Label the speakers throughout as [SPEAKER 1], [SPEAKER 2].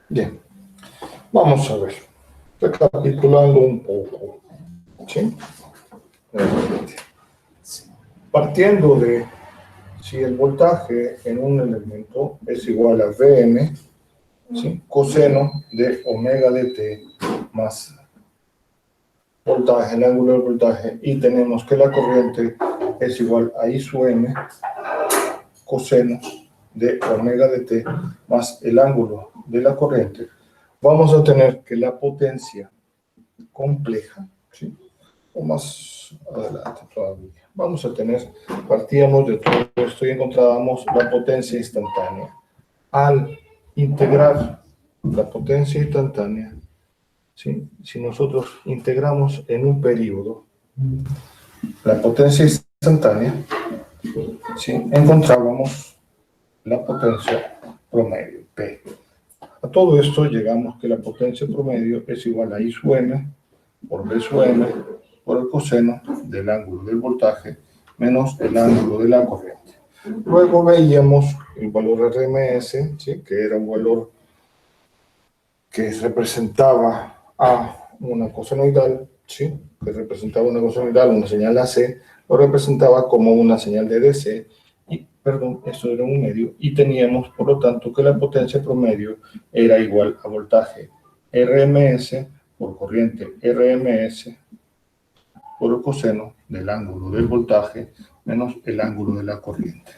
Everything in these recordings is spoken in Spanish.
[SPEAKER 1] Bien, vamos a ver, recapitulando un poco, ¿sí? Partiendo de si el voltaje en un elemento es igual a Vm, ¿sí? Coseno de omega de t más voltaje, el ángulo del voltaje, y tenemos que la corriente es igual a I sub m coseno de omega de t más el ángulo de la corriente, vamos a tener que la potencia compleja, ¿sí? O más adelante todavía, vamos a tener, partíamos de todo esto y encontrábamos la potencia instantánea. Al integrar la potencia instantánea, ¿sí? Si nosotros integramos en un periodo la potencia instantánea, ¿sí? Encontrábamos la potencia promedio, P. A todo esto llegamos que la potencia promedio es igual a I sub m por B sub m por el coseno del ángulo del voltaje menos el ángulo de la corriente. Luego veíamos el valor RMS, ¿sí? Que era un valor que representaba a una cosenoidal, ¿sí? Que representaba una cosenoidal, una señal AC, lo representaba como una señal de DC, y, perdón, esto era un medio, y teníamos, por lo tanto, que la potencia promedio era igual a voltaje RMS por corriente RMS por el coseno del ángulo del voltaje menos el ángulo de la corriente.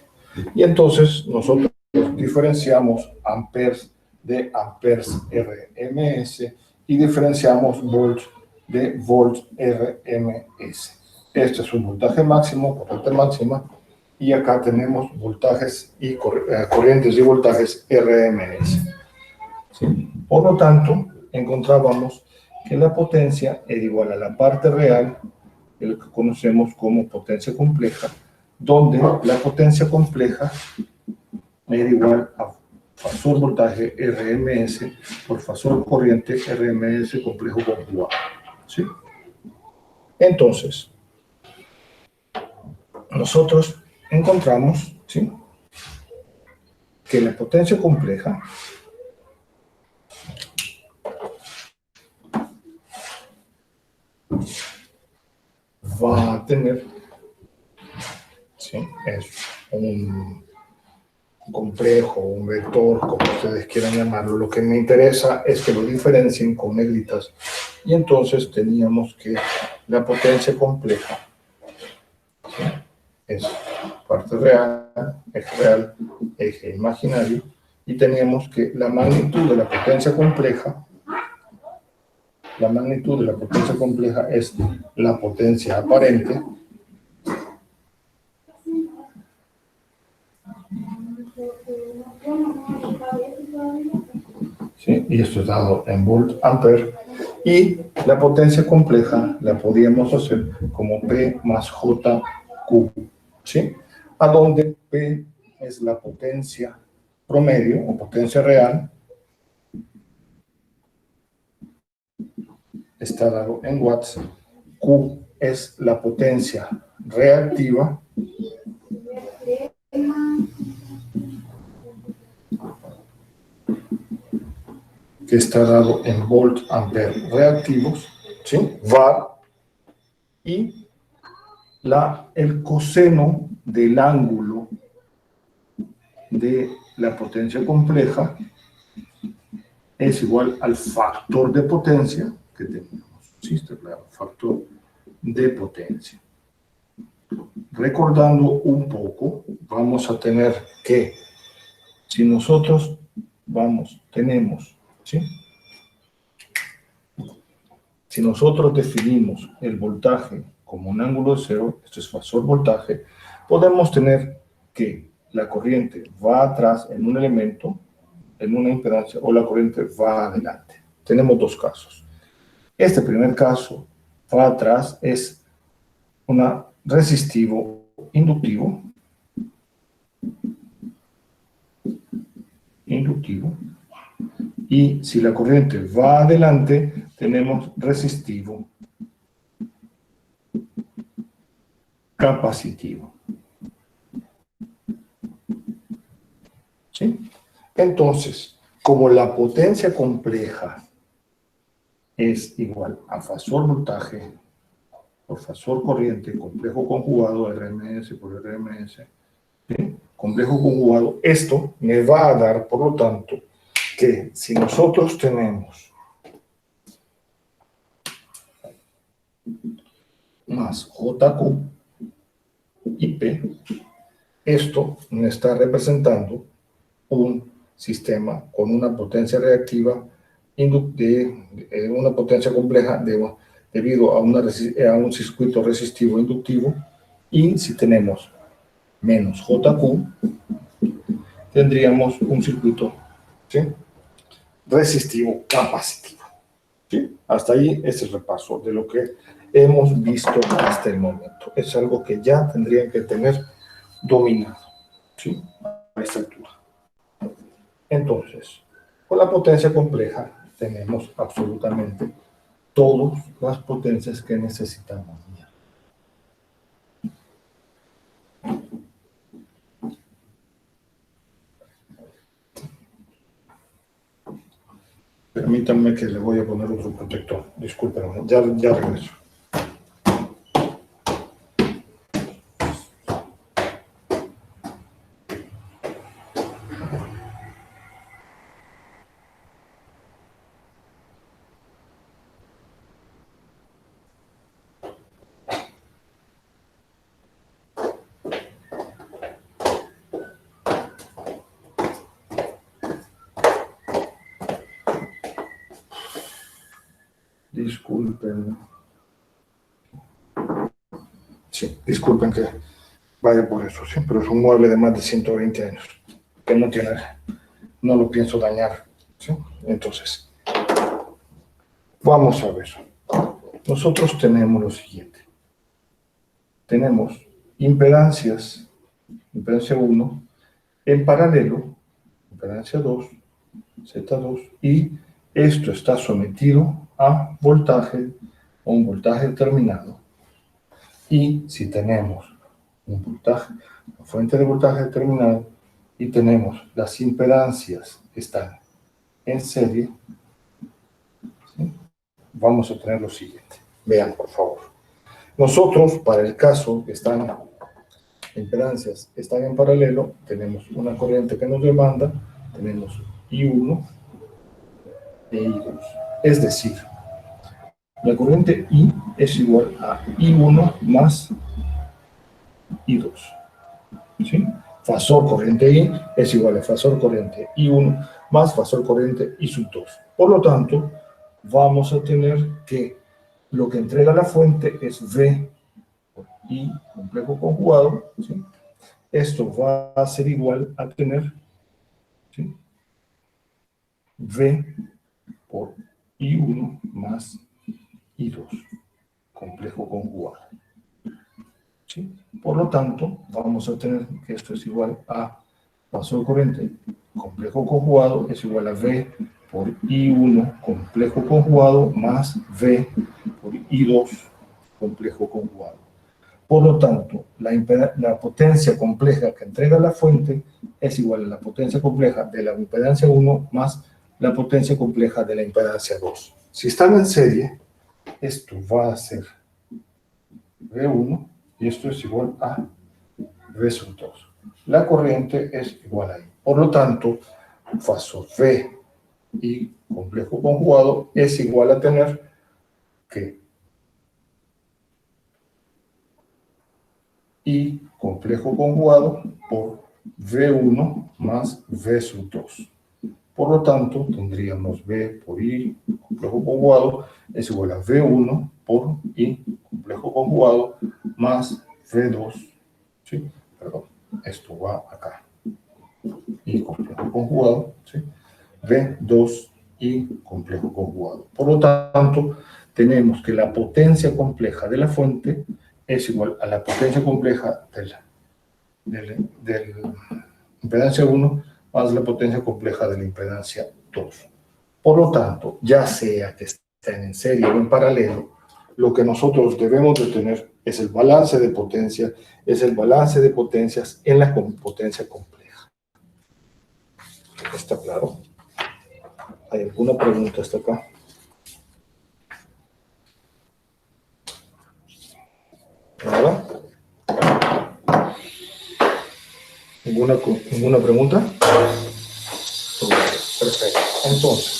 [SPEAKER 1] Y entonces nosotros diferenciamos amperes de amperes RMS y diferenciamos volts de volts RMS. Este es un voltaje máximo, corriente máxima, y acá tenemos voltajes y corrientes y voltajes RMS. ¿Sí? Por lo tanto, encontrábamos que la potencia era igual a la parte real de lo que conocemos como potencia compleja, donde la potencia compleja era igual a fasor voltaje RMS por fasor corriente RMS complejo conjugado. ¿Sí? Entonces, nosotros encontramos, ¿sí?, que la potencia compleja va a tener, ¿sí?, es un complejo, un vector, como ustedes quieran llamarlo. Lo que me interesa es que lo diferencien con negritas. Y entonces teníamos que la potencia compleja, ¿sí?, es parte real, eje imaginario, y teníamos que la magnitud de la potencia compleja, es la potencia aparente, ¿sí?, y esto es dado en volt ampere, y la potencia compleja la podíamos hacer como P más JQ, ¿sí?, a donde P es la potencia promedio o potencia real, está dado en watts, Q es la potencia reactiva, que está dado en volt ampere reactivos, ¿sí?, var, y el coseno del ángulo de la potencia compleja es igual al factor de potencia que tenemos, ¿sí? Está claro, factor de potencia. Recordando un poco, vamos a tener que, si nosotros tenemos, ¿sí?, si nosotros definimos el voltaje como un ángulo de cero, esto es fasor voltaje, podemos tener que la corriente va atrás en un elemento, en una impedancia, o la corriente va adelante. Tenemos dos casos. Este primer caso, va atrás, es un resistivo inductivo, y si la corriente va adelante, tenemos resistivo capacitivo. ¿Sí? Entonces, como la potencia compleja es igual a fasor voltaje por fasor corriente, complejo conjugado, RMS por RMS, ¿sí? Complejo conjugado, esto me va a dar, por lo tanto, que si nosotros tenemos más JQ y P, esto me está representando un sistema con una potencia reactiva una potencia compleja debido a un circuito resistivo inductivo, y si tenemos menos JQ, tendríamos un circuito, ¿sí?, resistivo capacitivo. ¿Sí? Hasta ahí es el repaso de lo que hemos visto hasta el momento. Es algo que ya tendrían que tener dominado, ¿sí?, a esta altura. Entonces, con la potencia compleja tenemos absolutamente todas las potencias que necesitamos. Permítanme que le voy a poner otro protector. Discúlpenme, ya regreso. Disculpen. Sí, disculpen que vaya por eso, sí, pero es un mueble de más de 120 años, que no lo pienso dañar, ¿sí? Entonces, vamos a ver. Nosotros tenemos lo siguiente. Tenemos impedancias, impedancia 1, en paralelo, impedancia 2, Z2, y esto está sometido a voltaje, o un voltaje determinado. Y si tenemos un voltaje, una fuente de voltaje determinado, y tenemos las impedancias que están en serie, ¿sí?, vamos a tener lo siguiente. Vean, por favor. Nosotros, para el caso que impedancias están en paralelo, tenemos una corriente que nos demanda, tenemos I1 e I2. Es decir, la corriente I es igual a I1 más I2. ¿Sí? Fasor corriente I es igual a fasor corriente I1 más fasor corriente I sub 2. Por lo tanto, vamos a tener que lo que entrega la fuente es V por I complejo conjugado, ¿sí? Esto va a ser igual a tener, ¿sí?, V por I1 más I2 complejo conjugado. ¿Sí? Por lo tanto, vamos a tener que esto es igual a fasor corriente complejo conjugado es igual a V por I1 complejo conjugado más V por I2 complejo conjugado. Por lo tanto, la potencia compleja que entrega la fuente es igual a la potencia compleja de la impedancia 1 más la potencia compleja de la impedancia 2. Si están en serie, esto va a ser V1 y esto es igual a V sub 2. La corriente es igual a I. Por lo tanto, fasor V y complejo conjugado es igual a tener que I complejo conjugado por V1 más V sub 2. Por lo tanto, tendríamos V por I complejo conjugado es igual a V1 por I complejo conjugado más V2. ¿Sí? Perdón, esto va acá. I complejo conjugado, ¿sí?, V2 I complejo conjugado. Por lo tanto, tenemos que la potencia compleja de la fuente es igual a la potencia compleja de la impedancia 1 más la potencia compleja de la impedancia 2. Por lo tanto, ya sea que estén en serie o en paralelo, lo que nosotros debemos de tener es el balance de potencia, es el balance de potencias en la potencia compleja. ¿Está claro? ¿Hay alguna pregunta hasta acá? ¿Nada? ¿Ninguna pregunta? Perfecto. Entonces,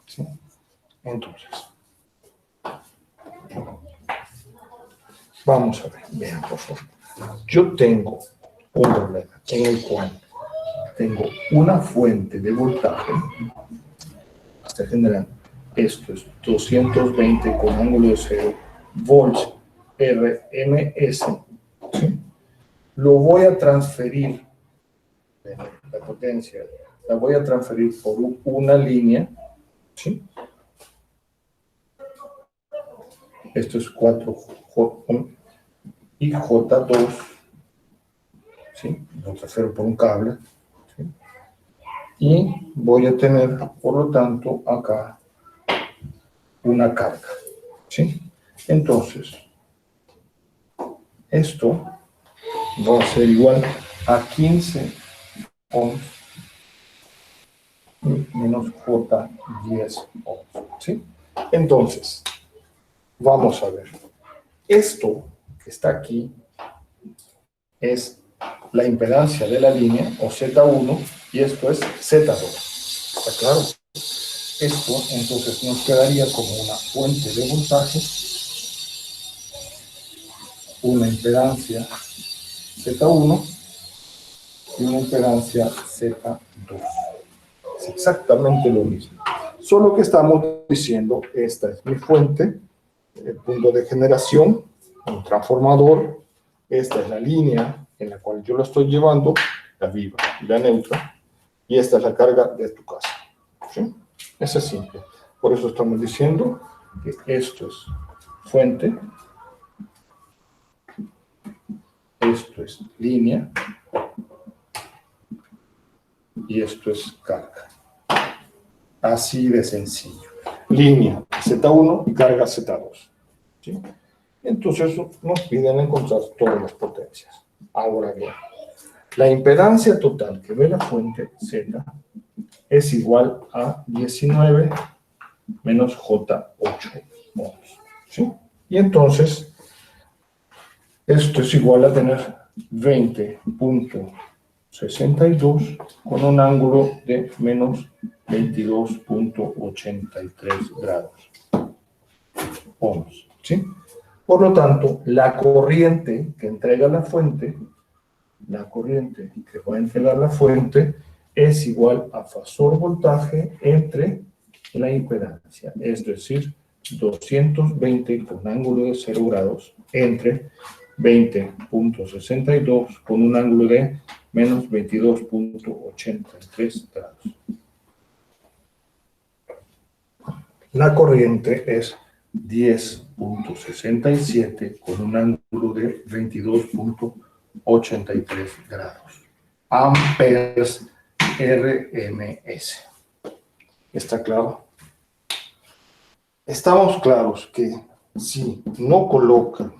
[SPEAKER 1] ¿sí? Entonces, vamos a ver, vean por favor. Yo tengo un problema en el cual tengo una fuente de voltaje, hasta generar, esto es 220 con ángulo de 0 volts RMS, ¿sí? Lo voy a transferir, la potencia, la voy a transferir por una línea, ¿sí? Esto es 4J y J2, ¿sí? Lo transfiero por un cable, ¿sí? Y voy a tener, por lo tanto, acá una carga, ¿sí? Entonces, esto va a ser igual a 15 ohms menos J10 ohms, ¿sí? Entonces, vamos a ver. Esto que está aquí es la impedancia de la línea, o Z1, y esto es Z2. ¿Está claro? Esto, entonces, nos quedaría como una fuente de voltaje, una impedancia Z1 y una impedancia Z2. Es exactamente lo mismo. Solo que estamos diciendo, esta es mi fuente, el punto de generación, un transformador, esta es la línea en la cual yo lo estoy llevando, la viva y la neutra, y esta es la carga de tu casa. ¿Sí? Eso es simple. Por eso estamos diciendo que esto es fuente, esto es línea, y esto es carga. Así de sencillo. Línea Z1 y carga Z2. ¿Sí? Entonces nos piden encontrar todas las potencias. Ahora bien, la impedancia total que ve la fuente Z es igual a 19 menos J8 ohms. ¿Sí? Y entonces, esto es igual a tener 20.62 con un ángulo de menos 22.83 grados ohms. ¿Sí? Por lo tanto, la corriente que entrega la fuente, es igual a fasor voltaje entre la impedancia, es decir, 220 con ángulo de 0 grados entre 20.62 con un ángulo de menos 22.83 grados. La corriente es 10.67 con un ángulo de 22.83 grados. Amperes RMS. ¿Está claro? Estamos claros que si no colocan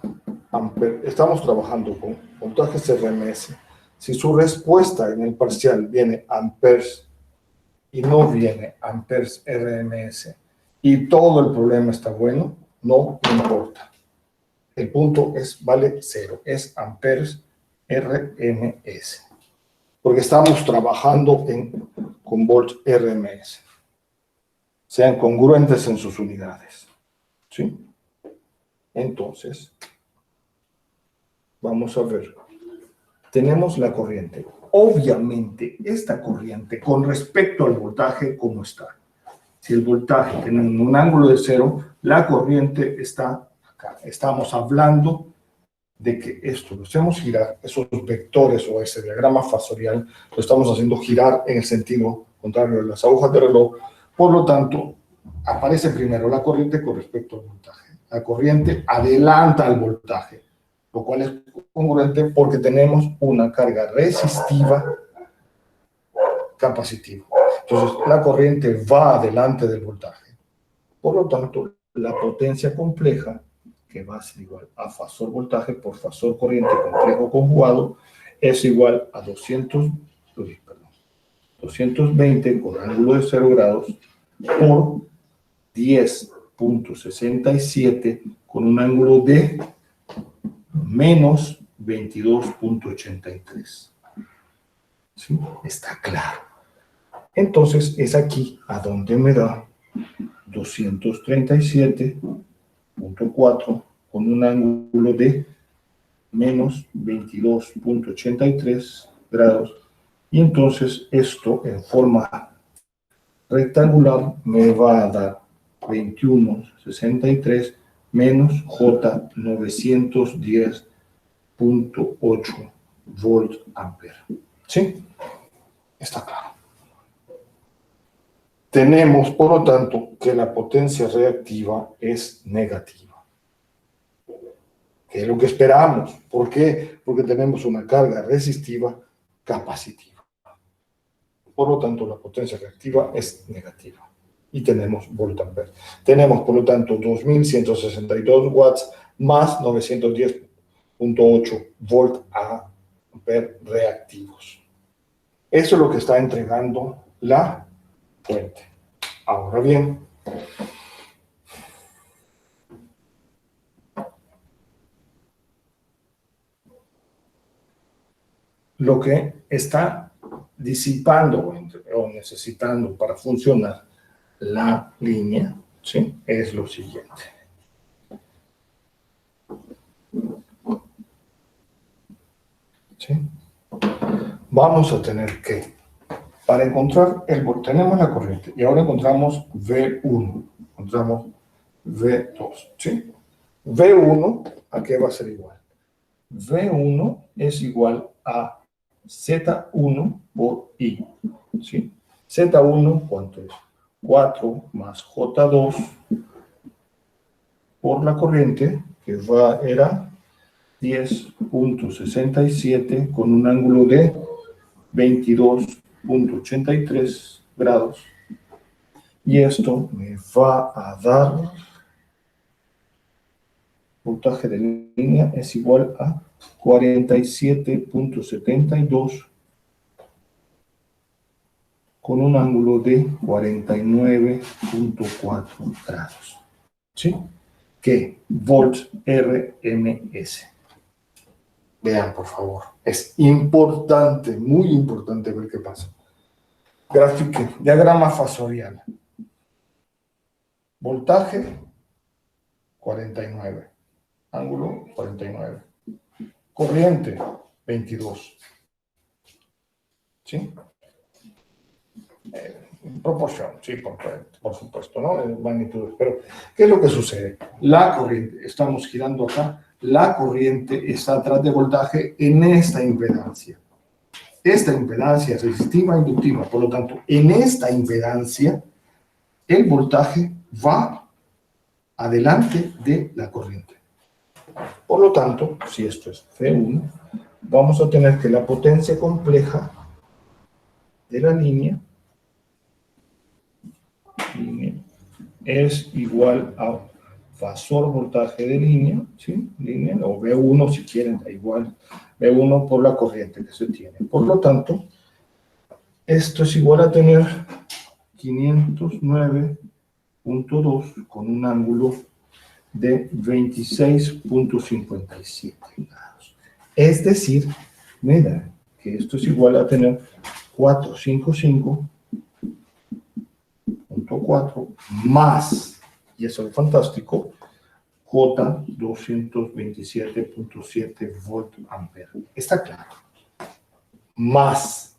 [SPEAKER 1] amperes, estamos trabajando con voltajes RMS. Si su respuesta en el parcial viene amperes y no viene amperes RMS, y todo el problema está bueno, no importa. El punto es, vale 0, es amperes RMS. Porque estamos trabajando con volts RMS. Sean congruentes en sus unidades. ¿Sí? Entonces, vamos a ver. Tenemos la corriente. Obviamente, esta corriente, con respecto al voltaje, ¿cómo está? Si el voltaje tiene un ángulo de 0, la corriente está acá. Estamos hablando de que esto lo hacemos girar, esos vectores o ese diagrama fasorial, lo estamos haciendo girar en el sentido contrario de las agujas de reloj. Por lo tanto, aparece primero la corriente con respecto al voltaje. La corriente adelanta al voltaje. lo cual es congruente porque tenemos una carga resistiva capacitiva. Entonces, la corriente va adelante del voltaje. Por lo tanto, la potencia compleja, que va a ser igual a fasor voltaje por fasor corriente complejo conjugado, es igual a 220 con ángulo de 0 grados por 10.67 con un ángulo de menos 22.83. ¿Sí? Está claro. Entonces, es aquí a donde me da 237.4 con un ángulo de menos 22.83 grados. Y entonces esto en forma rectangular me va a dar 21.63 menos J 910.8 volt ampere. ¿Sí? Está claro. Tenemos, por lo tanto, que la potencia reactiva es negativa. Que es lo que esperamos. ¿Por qué? Porque tenemos una carga resistiva capacitiva. Por lo tanto, la potencia reactiva es negativa. Y tenemos voltampere. Tenemos, por lo tanto, 2.162 watts más 910.8 volt ampere reactivos. Eso es lo que está entregando la fuente. Ahora bien, lo que está disipando o necesitando para funcionar la línea, ¿sí?, es lo siguiente. ¿Sí? Vamos a tener que, para encontrar tenemos la corriente y ahora encontramos V1, encontramos V2, ¿sí? V1, ¿a qué va a ser igual? V1 es igual a Z1 por I, ¿sí? Z1, ¿cuánto es? 4 más J2 por la corriente, que era 10.67 con un ángulo de 22.83 grados. Y esto me va a dar, voltaje de línea es igual a 47.72 con un ángulo de 49.4 grados. ¿Sí? ¿Qué? Volt RMS. Vean, por favor. Es importante, muy importante ver qué pasa. Gráfico, diagrama fasorial. Voltaje, 49. Ángulo, 49. Corriente, 22. ¿Sí? Proporción, sí, por supuesto, ¿no? Magnitudes. Pero, ¿qué es lo que sucede? La corriente, estamos girando acá, la corriente está atrás de voltaje en esta impedancia. Esta impedancia es resistiva e inductiva, por lo tanto, en esta impedancia, el voltaje va adelante de la corriente. Por lo tanto, si esto es V1, vamos a tener que la potencia compleja de la línea es igual a fasor voltaje de línea, ¿sí? Línea, o V1 si quieren, da igual, V1 por la corriente que se tiene. Por lo tanto, esto es igual a tener 509.2 con un ángulo de 26.57 grados. Es decir, mira, que esto es igual a tener 455.4 más, y eso es fantástico, J 227.7 volt ampere. Está claro. Más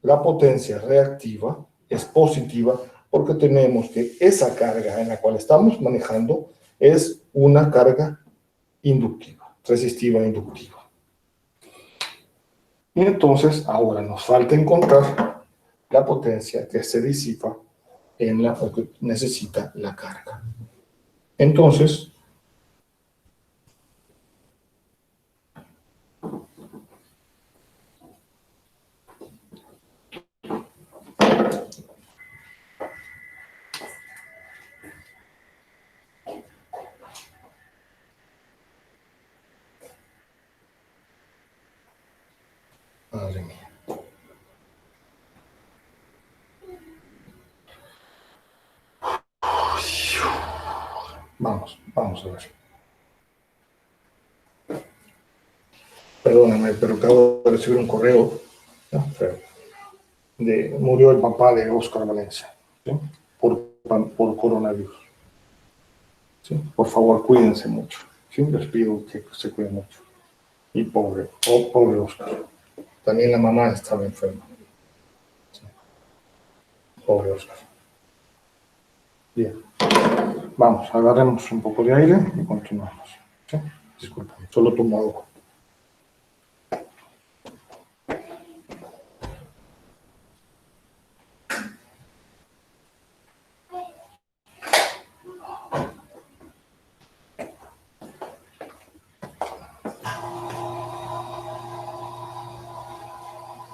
[SPEAKER 1] la potencia reactiva es positiva porque tenemos que esa carga en la cual estamos manejando es una carga inductiva, resistiva e inductiva. Y entonces ahora nos falta encontrar la potencia que se disipa o que necesita la carga. Entonces, Madre mía. Vamos a ver. Perdóname, pero acabo de recibir un correo, ¿no? Murió el papá de Oscar Valencia, ¿sí? por coronavirus. ¿Sí? Por favor, cuídense mucho. Sí, les pido que se cuiden mucho. Y pobre Oscar. También la mamá estaba enferma. Sí. Pobre Oscar. Bien. Vamos, agarremos un poco de aire y continuamos. ¿Sí? Disculpen, solo tomo agua.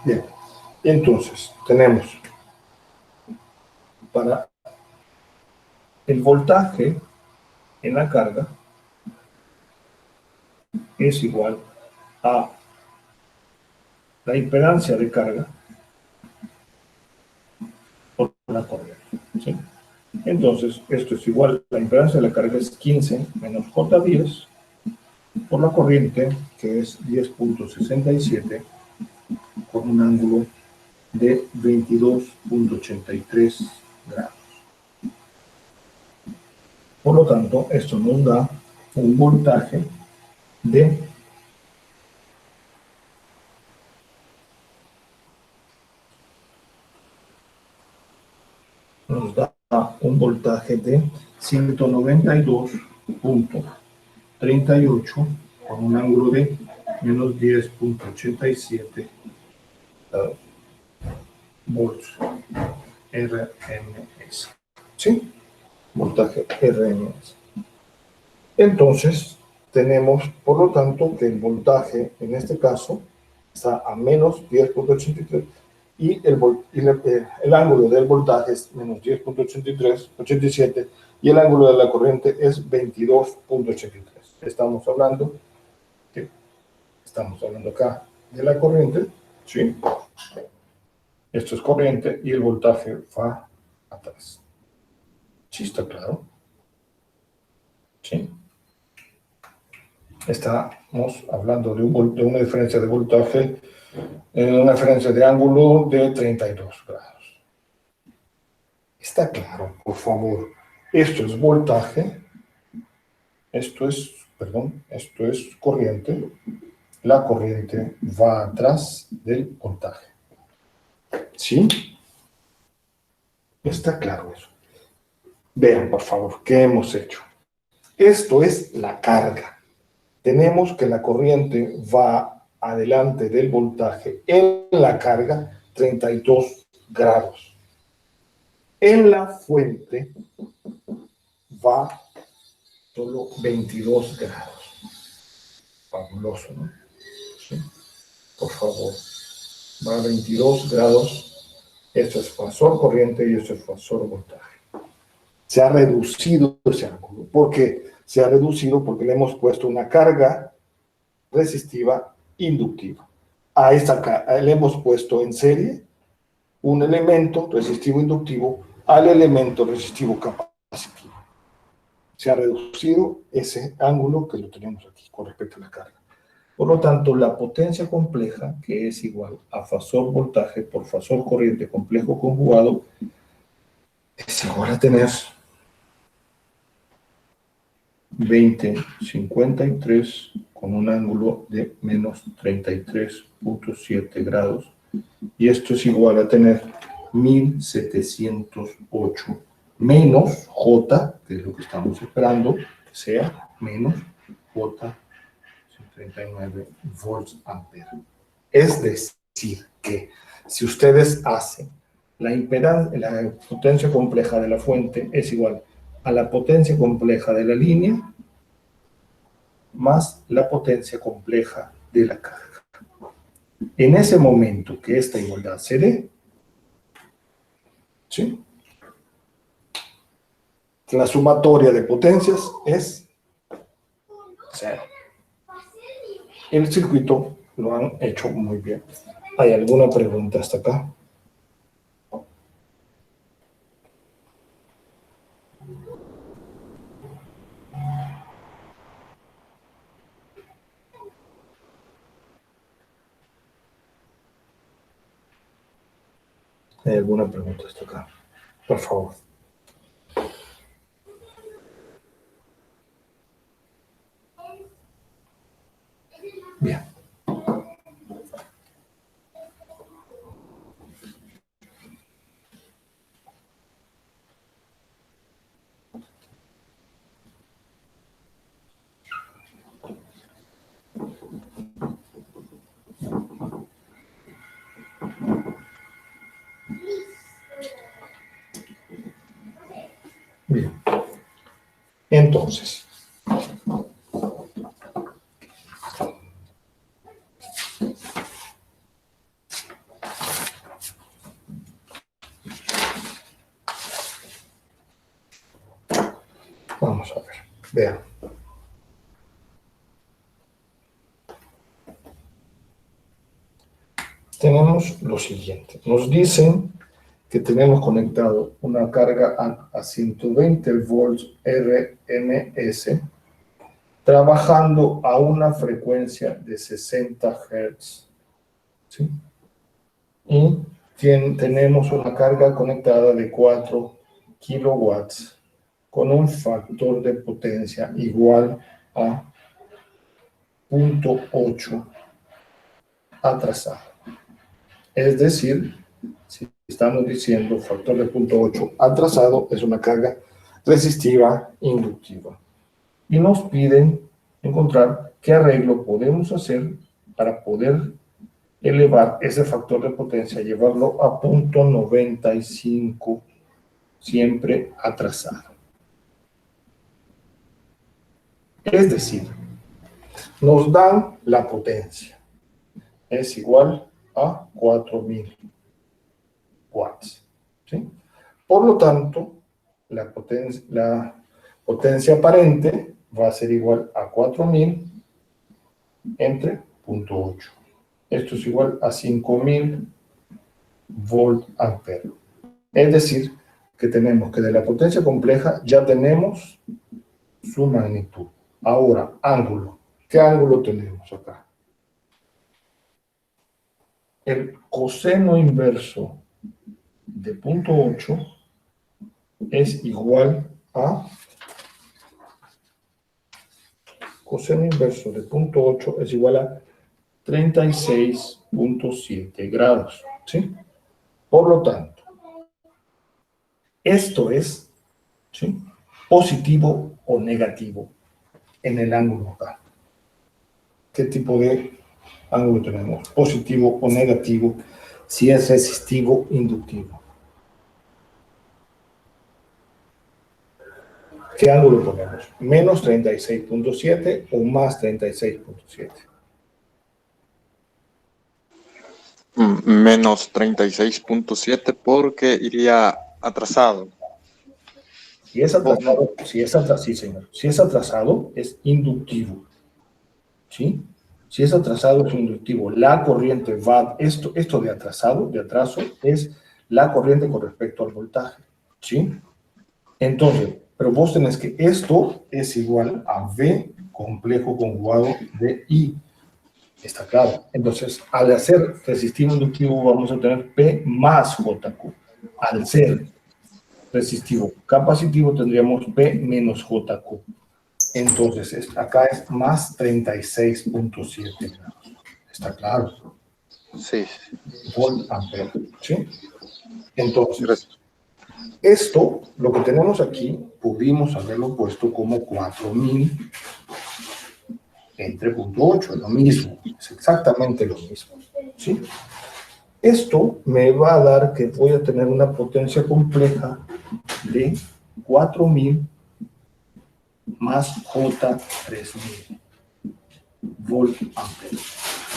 [SPEAKER 1] Bien. Entonces, tenemos para el voltaje en la carga es igual a la impedancia de carga por la corriente. ¿Sí? Entonces, esto es igual, la impedancia de la carga es 15 menos J10 por la corriente, que es 10.67, con un ángulo de 22.83 grados. Por lo tanto, esto nos da un voltaje de 192.38 con un ángulo de menos 10.87 volts RMS. ¿Sí? Voltaje RMS. Entonces, tenemos, por lo tanto, que el voltaje, en este caso, está a menos 10.83 y el ángulo del voltaje es menos 10.87 y el ángulo de la corriente es 22.83. Estamos hablando acá de la corriente, ¿sí? Esto es corriente y el voltaje va atrás. ¿Sí está claro? ¿Sí? Estamos hablando de una diferencia de voltaje, una diferencia de ángulo de 32 grados. Está claro, por favor. Esto es voltaje, esto es corriente. La corriente va atrás del voltaje. ¿Sí? Está claro eso. Vean, por favor, ¿qué hemos hecho? Esto es la carga. Tenemos que la corriente va adelante del voltaje en la carga 32 grados. En la fuente va solo 22 grados. Fabuloso, ¿no? ¿Sí? Por favor. Va a 22 grados. Esto es fasor corriente y esto es fasor voltaje. Se ha reducido ese ángulo. ¿Por qué? Se ha reducido porque le hemos puesto una carga resistiva inductiva. Le hemos puesto en serie un elemento resistivo inductivo al elemento resistivo capacitivo. Se ha reducido ese ángulo que lo tenemos aquí con respecto a la carga. Por lo tanto, la potencia compleja, que es igual a fasor voltaje por fasor corriente complejo conjugado, es igual a tener 2053 con un ángulo de menos 33.7 grados. Y esto es igual a tener 1708 menos J, que es lo que estamos esperando, que sea menos J 39 volts ampere. Es decir, que si ustedes hacen la potencia compleja de la fuente es igual a la potencia compleja de la línea más la potencia compleja de la carga. En ese momento que esta igualdad se dé, ¿sí? La sumatoria de potencias es 0. El circuito lo han hecho muy bien. ¿Hay alguna pregunta hasta acá? ¿Hay alguna pregunta hasta acá? Por favor. Bien. Bien. Entonces, vamos a ver. Vean. Tenemos lo siguiente. Nos dicen que tenemos conectado una carga a 120 volts RMS trabajando a una frecuencia de 60 Hz. ¿Sí? Y tenemos una carga conectada de 4 kilowatts con un factor de potencia igual a 0.8 atrasado. Es decir, si estamos diciendo factor de 0.8 atrasado, es una carga resistiva inductiva. Y nos piden encontrar qué arreglo podemos hacer para poder elevar ese factor de potencia, llevarlo a 0.95, siempre atrasado. Es decir, nos dan la potencia. Es igual a 4000 watts. ¿Sí? Por lo tanto, la potencia aparente va a ser igual a 4000 entre 0.8. Esto es igual a 5000 volt ampere. Es decir, que tenemos que de la potencia compleja ya tenemos su magnitud. Ahora, ángulo. ¿Qué ángulo tenemos acá? El coseno inverso de 0.8 es igual a coseno inverso de 0.8 es igual a 36.7 grados. ¿Sí? Por lo tanto, esto es, ¿sí?, positivo o negativo en el ángulo acá. ¿Qué tipo de ángulo tenemos? Positivo o negativo, si es resistivo inductivo. ¿Qué ángulo ponemos? ¿Menos 36.7 o más 36.7?
[SPEAKER 2] Menos 36.7 porque iría atrasado.
[SPEAKER 1] Si es atrasado, sí, señor. Si es atrasado, es inductivo. ¿Sí? Si es atrasado, es inductivo. La corriente va, esto de atrasado, de atraso, es la corriente con respecto al voltaje. ¿Sí? Entonces, pero vos tenés que esto es igual a V complejo conjugado de I. Está claro. Entonces, al hacer resistivo inductivo, vamos a tener P más JQ. Al ser resistivo capacitivo, tendríamos P menos JQ. Entonces, acá es más 36.7 grados. Está claro.
[SPEAKER 2] Sí.
[SPEAKER 1] Volt ampere. ¿Sí? Entonces, esto, lo que tenemos aquí, pudimos haberlo puesto como 4000 entre 0.8, lo mismo, es exactamente lo mismo. ¿Sí? Esto me va a dar que voy a tener una potencia compleja de 4000 más J3000 volt ampere.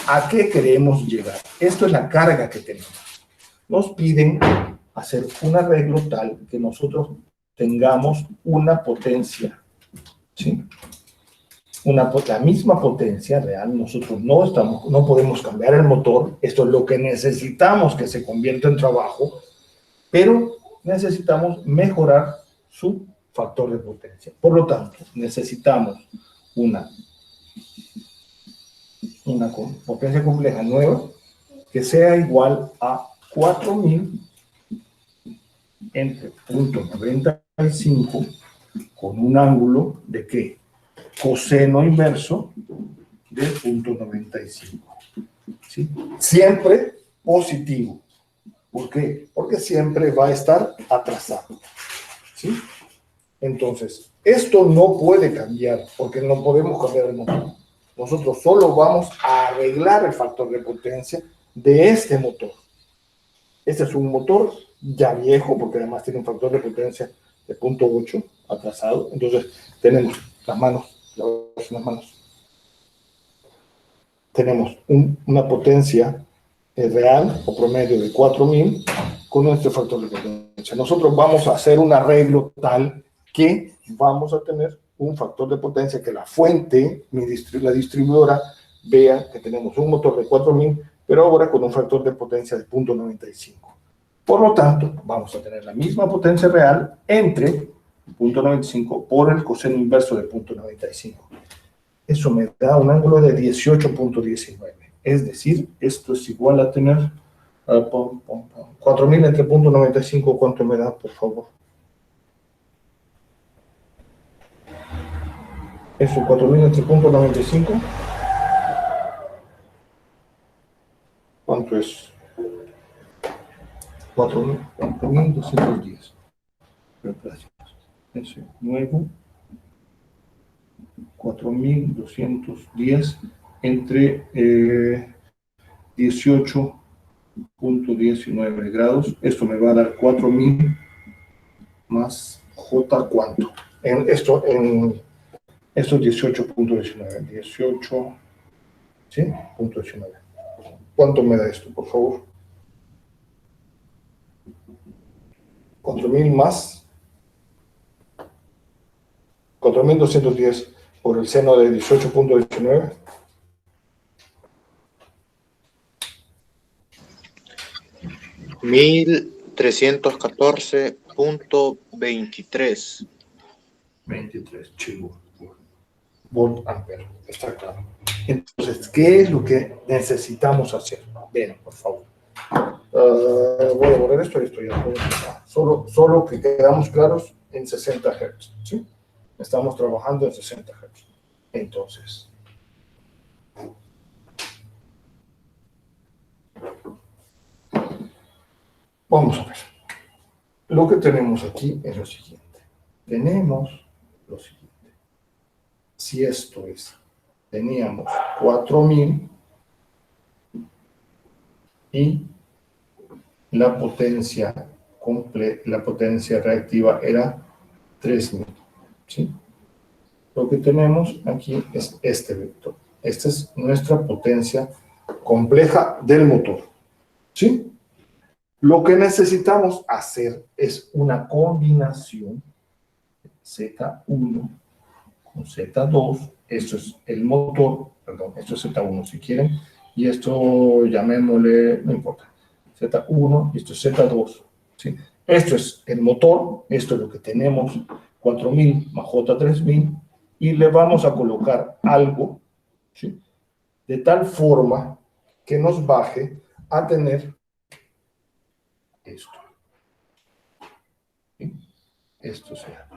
[SPEAKER 1] ¿A qué queremos llegar? Esto es la carga que tenemos. Nos piden hacer un arreglo tal que nosotros tengamos una potencia, ¿sí?, la misma potencia real. Nosotros no podemos cambiar el motor. Esto es lo que necesitamos que se convierta en trabajo, pero necesitamos mejorar su factor de potencia. Por lo tanto, necesitamos una potencia compleja nueva que sea igual a 4000 entre 0.95 con un ángulo de ¿qué? Coseno inverso de 0.95. ¿Sí? Siempre positivo. ¿Por qué? Porque siempre va a estar atrasado. ¿Sí? Entonces, esto no puede cambiar porque no podemos cambiar el motor. Nosotros solo vamos a arreglar el factor de potencia de este motor. Este es un motor ya viejo porque además tiene un factor de potencia de 0.8 atrasado. Entonces, tenemos las manos. Tenemos una potencia real o promedio de 4000 con nuestro factor de potencia. Nosotros vamos a hacer un arreglo tal que vamos a tener un factor de potencia que la fuente, la distribuidora, vea que tenemos un motor de 4000, pero ahora con un factor de potencia de 0.95. Por lo tanto, vamos a tener la misma potencia real entre 0.95 por el coseno inverso de 0.95. Eso me da un ángulo de 18.19. Es decir, esto es igual a tener 4000 entre 0.95. ¿Cuánto me da, por favor? Eso, 4000 entre 0.95. ¿Cuánto es? 4210. Gracias. Ese nuevo. 4210 entre 18.19 grados. Esto me va a dar 4000 más J, ¿cuánto? Esto es 18.19. 18, ¿sí? Punto 19. ¿Cuánto me da esto, por favor? 4000 más 4210 por el seno de 18.19.
[SPEAKER 2] $1314.23.
[SPEAKER 1] 23, chivo. Volt ampere, está claro. Entonces, ¿qué es lo que necesitamos hacer? Vean, por favor. Voy a borrar esto y esto ya. Solo que quedamos claros en 60 Hz. ¿Sí? Estamos trabajando en 60 Hz. Entonces, vamos a ver. Lo que tenemos aquí es lo siguiente. Tenemos lo siguiente. Si esto es, teníamos 4000 y la potencia reactiva era 3000. ¿Sí? Lo que tenemos aquí es este vector. Esta es nuestra potencia compleja del motor. ¿Sí? Lo que necesitamos hacer es una combinación Z1 con Z2. Esto es el motor, perdón, esto es Z1 si quieren, y esto llamémosle, no importa, Z1 y esto es Z2. ¿Sí? Esto es el motor, esto es lo que tenemos, 4000 más J3000, y le vamos a colocar algo, ¿sí? De tal forma que nos baje a tener esto. ¿Sí? Esto sea,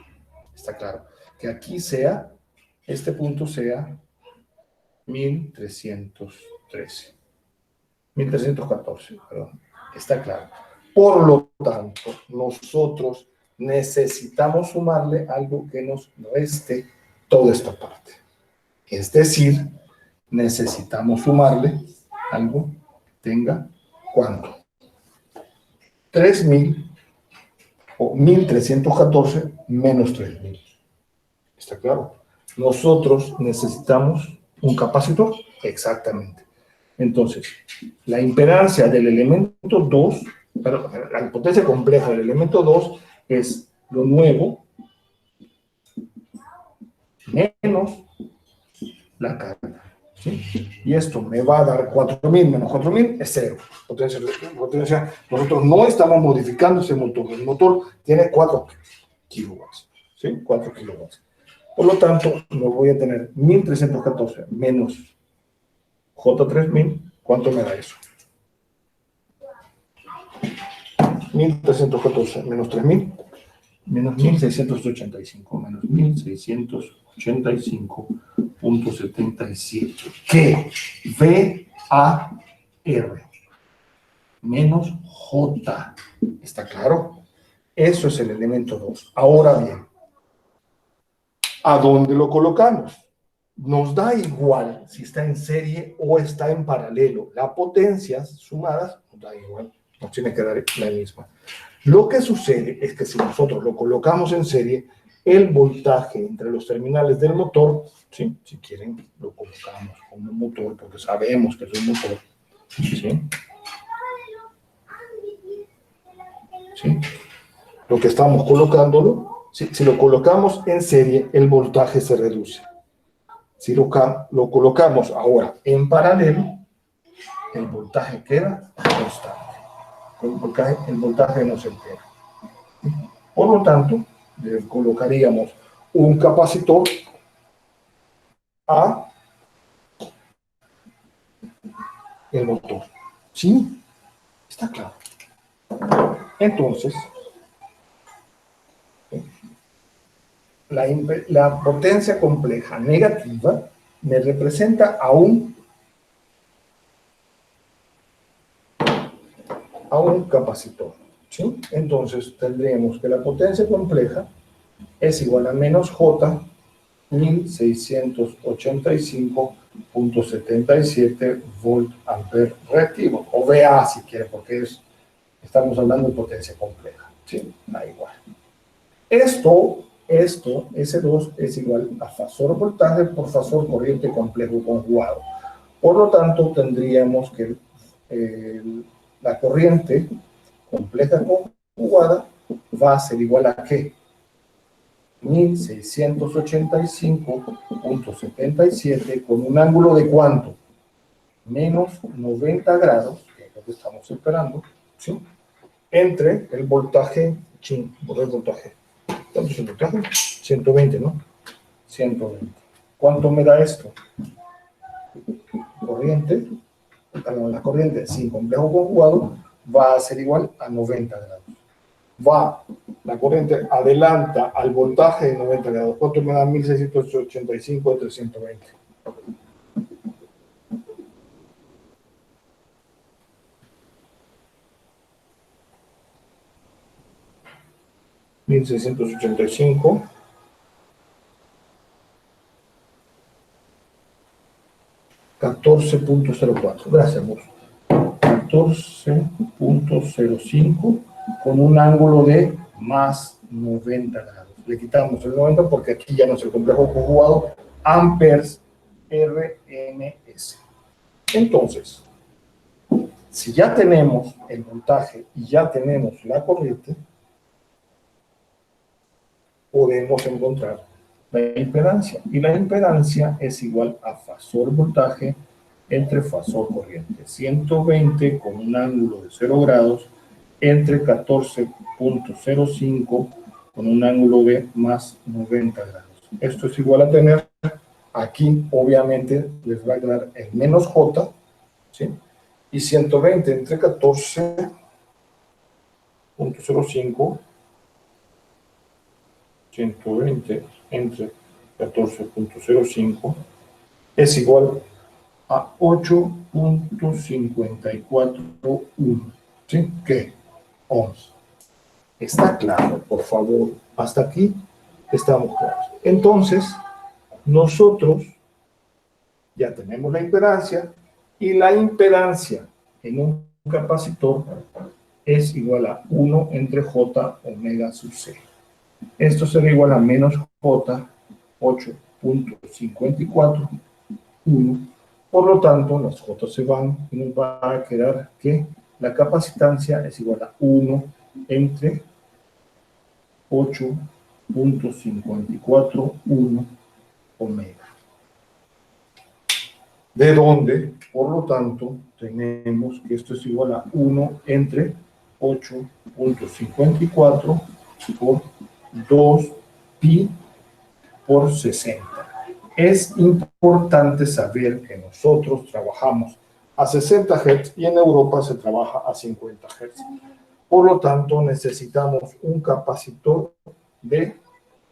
[SPEAKER 1] está claro, que aquí sea, este punto sea 1314, perdón, está claro. Por lo tanto, nosotros necesitamos sumarle algo que nos reste toda esta parte. Es decir, necesitamos sumarle algo que tenga, ¿cuánto? 3000 o 1314 menos 3000. ¿Está claro? Nosotros necesitamos un capacitor, exactamente. Entonces, la impedancia del elemento 2, perdón, la potencia compleja del elemento 2 es lo nuevo menos la carga. ¿Sí? Y esto me va a dar 4.000 menos 4.000 es 0. Potencia, nosotros no estamos modificando ese motor. El motor tiene 4 kilowatts. ¿Sí? 4 kilowatts. Por lo tanto, lo voy a tener 1.314 menos J3000. ¿Cuánto me da eso? 1.314 menos 3.000 menos 1.685 menos 1.685.77. ¿Qué? VAR menos J. ¿Está claro? Eso es el elemento 2. Ahora bien, ¿a dónde lo colocamos? Nos da igual si está en serie o está en paralelo. Las potencias sumadas nos da igual. Nos tiene que dar la misma. Lo que sucede es que si nosotros lo colocamos en serie, el voltaje entre los terminales del motor, ¿sí? Si quieren, lo colocamos como motor, porque sabemos que es un motor. ¿Sí? ¿Sí? Lo que estamos colocándolo, si lo colocamos en serie, el voltaje se reduce. Si lo colocamos ahora en paralelo, el voltaje queda constante. El voltaje no se altera. Por lo tanto, le colocaríamos un capacitor a el motor. ¿Sí? Está claro. Entonces, la potencia compleja negativa me representa a un capacitor. ¿Sí? Entonces, tendríamos que la potencia compleja es igual a menos J 1685.77 volt ampere reactivo, o VA si quiere, porque estamos hablando de potencia compleja. ¿Sí? Da igual. Esto, S2 es igual a fasor voltaje por fasor corriente complejo conjugado. Por lo tanto, tendríamos que la corriente compleja conjugada va a ser igual a ¿qué? 1685.77 con un ángulo de ¿cuánto? Menos 90 grados, que es lo que estamos esperando, ¿sí? Entre el voltaje, ¿cuánto es el voltaje? 120, ¿no? 120. ¿Cuánto me da esto? La corriente sin complejo conjugado va a ser igual a 90 grados. La corriente adelanta al voltaje de 90 grados. ¿Cuánto me da 1685 entre 120? $1,685 14.04. Gracias, amor. 14.05 con un ángulo de más 90 grados. Le quitamos el 90 porque aquí ya no es el complejo conjugado, amperes RMS. Entonces, si ya tenemos el voltaje y ya tenemos la corriente, podemos encontrar la impedancia. Y la impedancia es igual a fasor voltaje entre fasor corriente. 120 con un ángulo de 0 grados entre 14.05 con un ángulo de más 90 grados. Esto es igual a tener, aquí obviamente les va a quedar el menos J, ¿sí? Y 120 entre 14.05, 120 entre 14.05 es igual a 8.541, ¿sí? ¿Qué? Ohms. ¿Está claro? Por favor, hasta aquí estamos claros. Entonces, nosotros ya tenemos la impedancia y la impedancia en un capacitor es igual a 1 entre J omega sub C. Esto será igual a menos J 8.54, 1. Por lo tanto, las J se van y nos va a quedar que la capacitancia es igual a 1 entre 8.541 omega. De donde, por lo tanto, tenemos que esto es igual a 1 entre 8.54 por 2 pi por 60. Es importante saber que nosotros trabajamos a 60 Hz y en Europa se trabaja a 50 Hz. Por lo tanto, necesitamos un capacitor de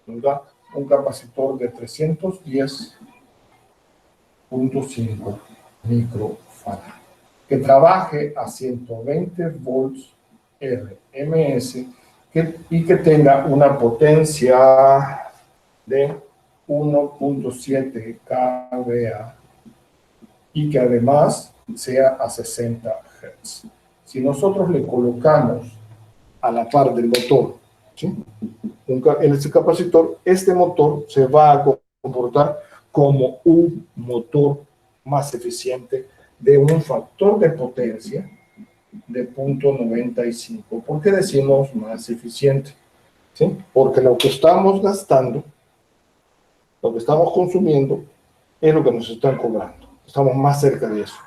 [SPEAKER 1] 310.5 microfarad que trabaje a 120 volts RMS y que tenga una potencia de 1.7 kVA y que además sea a 60 Hz. Si nosotros le colocamos a la par del motor, ¿sí?, en este capacitor, este motor se va a comportar como un motor más eficiente de un factor de potencia de 0.95. ¿Por qué decimos más eficiente? ¿Sí? Porque lo que estamos gastando, lo que estamos consumiendo, es lo que nos están cobrando. Estamos más cerca de eso.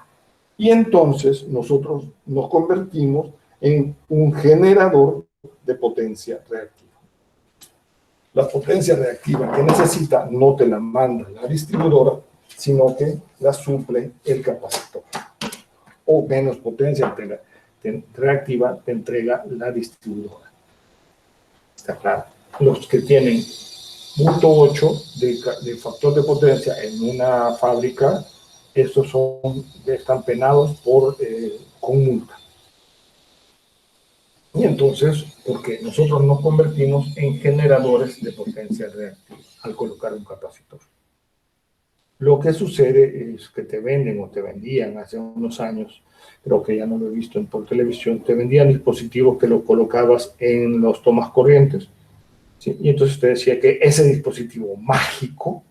[SPEAKER 1] Y entonces nosotros nos convertimos en un generador de potencia reactiva. La potencia reactiva que necesita no te la manda la distribuidora, sino que la suple el capacitor. O menos potencia reactiva te entrega la distribuidora. ¿Está claro? Los que tienen 0.8 de factor de potencia en una fábrica, estos están penados con multa. Y entonces, porque nosotros nos convertimos en generadores de potencia reactiva al colocar un capacitor. Lo que sucede es que te venden o te vendían hace unos años, creo que ya no lo he visto por televisión, te vendían dispositivos que lo colocabas en los tomas corrientes, ¿sí? Y entonces te decía que ese dispositivo mágico,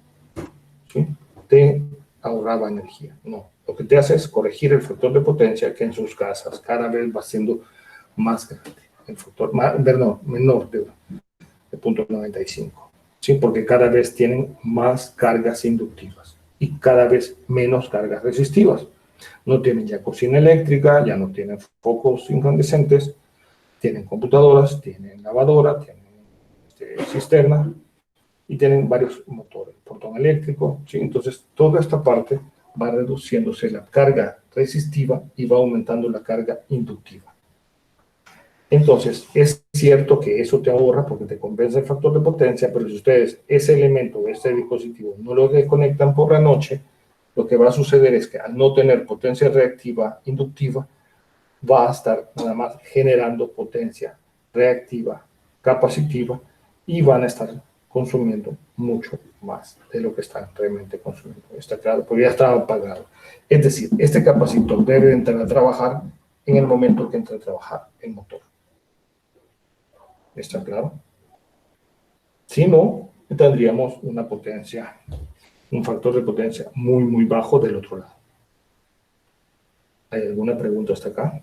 [SPEAKER 1] ¿sí?, te ahorraba energía. No, lo que te hace es corregir el factor de potencia que en sus casas cada vez va siendo más grande, el factor menor de 0.95, ¿sí? Porque cada vez tienen más cargas inductivas y cada vez menos cargas resistivas. No tienen ya cocina eléctrica, ya no tienen focos incandescentes, tienen computadoras, tienen lavadora, tienen cisterna y tienen varios motores, portón eléctrico, ¿sí? Entonces toda esta parte va reduciéndose la carga resistiva y va aumentando la carga inductiva. Entonces, es cierto que eso te ahorra porque te compensa el factor de potencia, pero si ustedes ese elemento, este dispositivo, no lo desconectan por la noche, lo que va a suceder es que al no tener potencia reactiva inductiva, va a estar nada más generando potencia reactiva capacitiva y van a estar consumiendo mucho más de lo que están realmente consumiendo. Está claro, porque ya estaba apagado. Es decir, este capacitor debe entrar a trabajar en el momento que entra a trabajar el motor. ¿Está claro? Si no, tendríamos una potencia, un factor de potencia muy, muy bajo del otro lado. ¿Hay alguna pregunta hasta acá?